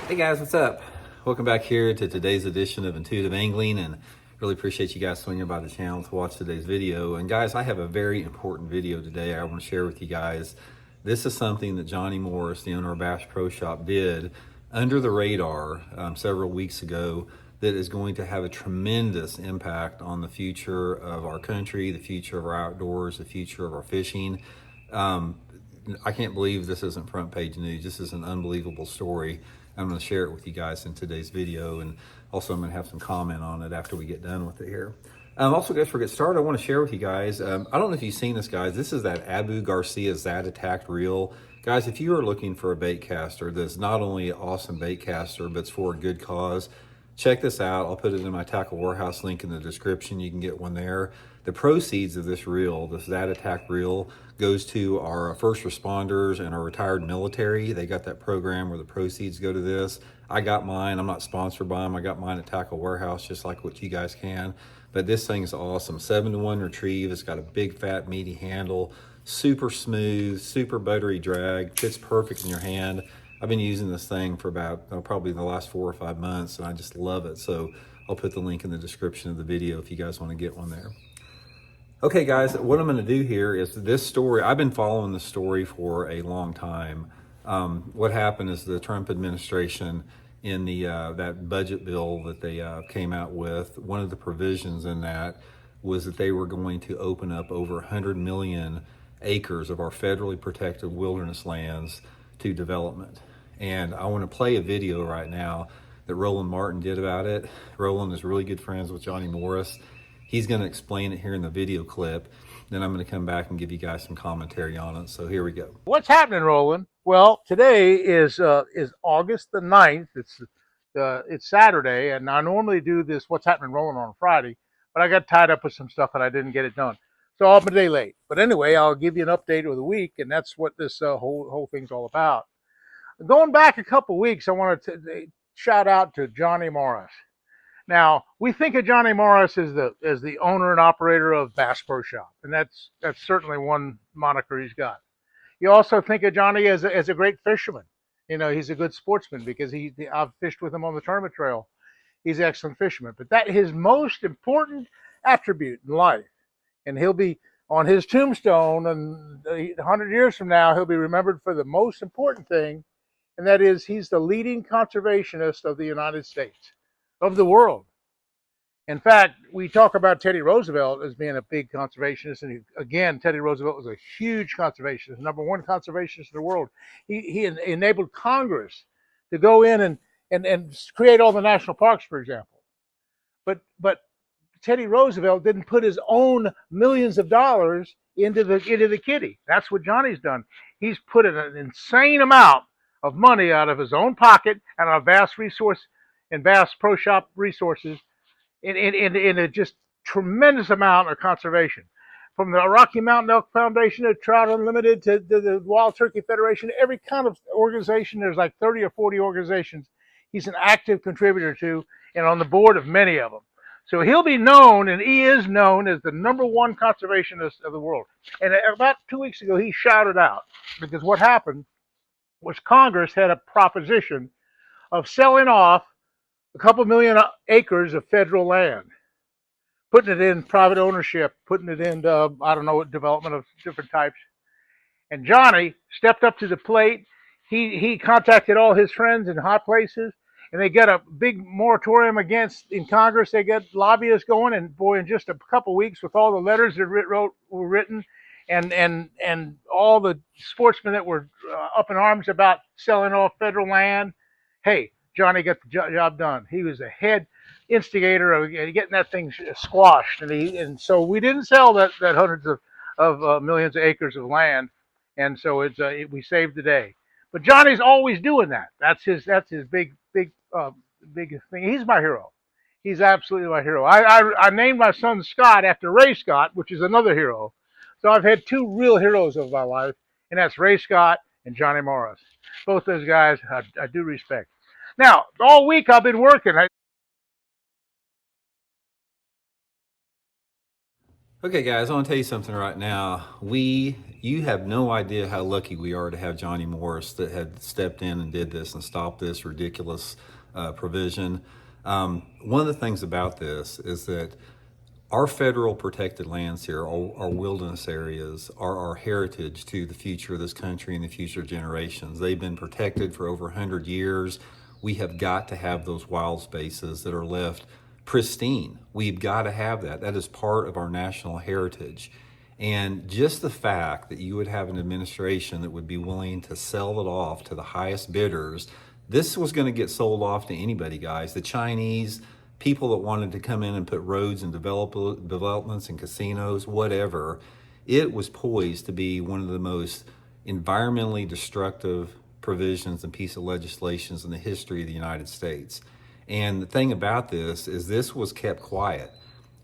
Hey guys, what's up? Welcome back here to today's edition of Intuitive Angling, and really appreciate you guys swinging by the channel to watch today's video. And guys, I have a very important video today I want to share with you guys. This is something that Jonny Morris, the owner of Bass Pro Shop, did under the radar several weeks ago that is going to have a tremendous impact on the future of our country, the future of our outdoors, the future of our fishing. I can't believe this isn't front page news. This is an unbelievable story. I'm going to share it with you guys in today's video, and also I'm going to have some comment on it after we get done with it here. Also, guys, before we get started, I want to share with you guys, I don't know if you've seen this, guys. This is that Garcia Zata tact reel. Guys, if you are looking for a bait caster that's not only an awesome bait caster, but it's for a good cause, check this out. I'll put it in my Tackle Warehouse link in the description. You can get one there. The proceeds of this reel, this Zata tact reel, goes to our first responders and our retired military. They got that program where the proceeds go to this. I got mine. I'm not sponsored by them. I got mine at Tackle Warehouse, just like what you guys can. But this thing's awesome. 7-to-1 retrieve. It's got a big, fat, meaty handle. Super smooth, super buttery drag. Fits perfect in your hand. I've been using this thing for about probably the last 4 or 5 months, and I just love it. So I'll put the link in the description of the video if you guys want to get one there. Okay, guys, what I'm going to do here is this story. I've been following this story for a long time. What happened is the Trump administration, in the that budget bill that they came out with, one of the provisions in that was that they were going to open up over 100 million acres of our federally protected wilderness lands to development. And I want to play a video right now that Roland Martin did about it. Roland is really good friends with Jonny Morris. He's going to explain it here in the video clip. Then I'm going to come back and give you guys some commentary on it. So here we go. What's happening, Roland? Well, today is August the 9th. It's Saturday, and I normally do this What's Happening, Roland, on Friday, but I got tied up with some stuff and I didn't get it done. So I'm a day late. But anyway, I'll give you an update of the week, and that's what this whole thing's all about. Going back a couple weeks, I want to shout out to Jonny Morris. Now, we think of Jonny Morris as the owner and operator of Bass Pro Shop, and that's certainly one moniker he's got. You also think of Jonny as a great fisherman. You know, he's a good sportsman because I've fished with him on the tournament trail. He's an excellent fisherman. But that his most important attribute in life, and he'll be on his tombstone, and 100 years from now, he'll be remembered for the most important thing, and that is he's the leading conservationist of the United States, of the world. In fact, we talk about Teddy Roosevelt as being a big conservationist, and again, Teddy Roosevelt was a huge conservationist, #1 conservationist in the world. He enabled Congress to go in and create all the national parks, for example. But Teddy Roosevelt didn't put his own millions of dollars into the kitty. That's what Jonny's done. He's put an insane amount of money out of his own pocket and a vast resource and Bass Pro Shop resources in a just tremendous amount of conservation. From the Rocky Mountain Elk Foundation to Trout Unlimited to the Wild Turkey Federation, every kind of organization, there's like 30 or 40 organizations he's an active contributor to, and on the board of many of them. So he'll be known, and he is known, as the #1 conservationist of the world. And about 2 weeks ago, he shouted out, because what happened was Congress had a proposition of selling off a couple million acres of federal land, putting it in private ownership, putting it into, I don't know, development of different types. And Jonny stepped up to the plate. He contacted all his friends in hot places, and they got a big moratorium in Congress. They got lobbyists going, and boy, in just a couple weeks, with all the letters that were written, and all the sportsmen that were up in arms about selling off federal land, hey, Jonny got the job done. He was the head instigator of getting that thing squashed, and so we didn't sell that hundreds of millions of acres of land, and so we saved the day. But Jonny's always doing that. That's his big thing. He's my hero. He's absolutely my hero. I named my son Scott after Ray Scott, which is another hero. So I've had 2 real heroes of my life, and that's Ray Scott and Jonny Morris. Both those guys I do respect. Now, all week I've been working. Okay, guys, I want to tell you something right now. You have no idea how lucky we are to have Jonny Morris that had stepped in and did this and stopped this ridiculous provision. One of the things about this is that our federal protected lands here, our wilderness areas, are our heritage to the future of this country and the future generations. They've been protected for over 100 years. We have got to have those wild spaces that are left pristine. We've got to have that. That is part of our national heritage. And just the fact that you would have an administration that would be willing to sell it off to the highest bidders, this was going to get sold off to anybody, guys. The Chinese, people that wanted to come in and put roads and developments and casinos, whatever. It was poised to be one of the most environmentally destructive provisions and piece of legislations in the history of the United States. And the thing about this was kept quiet.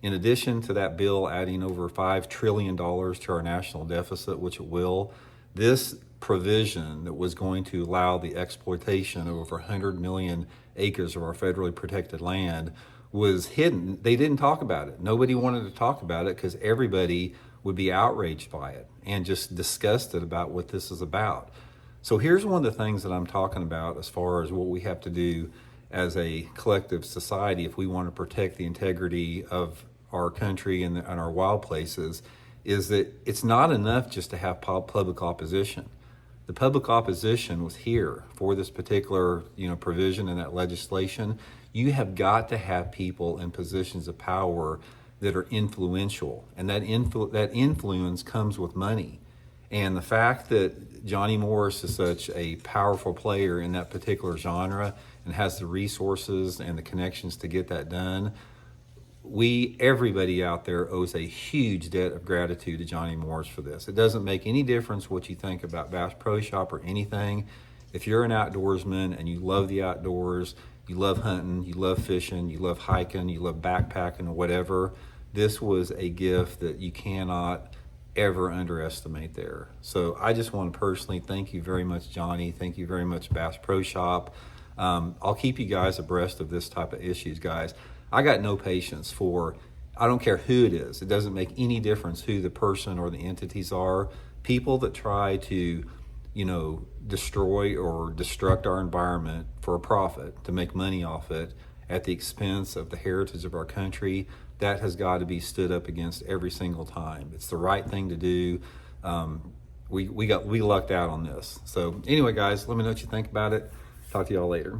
In addition to that bill adding over $5 trillion to our national deficit, which it will, this provision that was going to allow the exploitation of over 100 million acres of our federally protected land was hidden. They didn't talk about it. Nobody wanted to talk about it because everybody would be outraged by it and just disgusted about what this is about. So here's one of the things that I'm talking about as far as what we have to do as a collective society if we want to protect the integrity of our country and our wild places, is that it's not enough just to have public opposition. The public opposition was here for this particular, provision in that legislation. You have got to have people in positions of power that are influential, and that influence comes with money. And the fact that Jonny Morris is such a powerful player in that particular genre and has the resources and the connections to get that done, everybody out there owes a huge debt of gratitude to Jonny Morris for this. It doesn't make any difference what you think about Bass Pro Shop or anything. If you're an outdoorsman and you love the outdoors, you love hunting, you love fishing, you love hiking, you love backpacking or whatever, this was a gift that you cannot ever underestimate there. So I just want to personally thank you very much, Jonny. Thank you very much, Bass Pro Shop. I'll keep you guys abreast of this type of issues, guys. I got no patience for, I don't care who it is. It doesn't make any difference who the person or the entities are. People that try to, destroy or destruct our environment for a profit, to make money off it at the expense of the heritage of our country, that has got to be stood up against every single time. It's the right thing to do. We lucked out on this. So anyway, guys, let me know what you think about it. Talk to y'all later.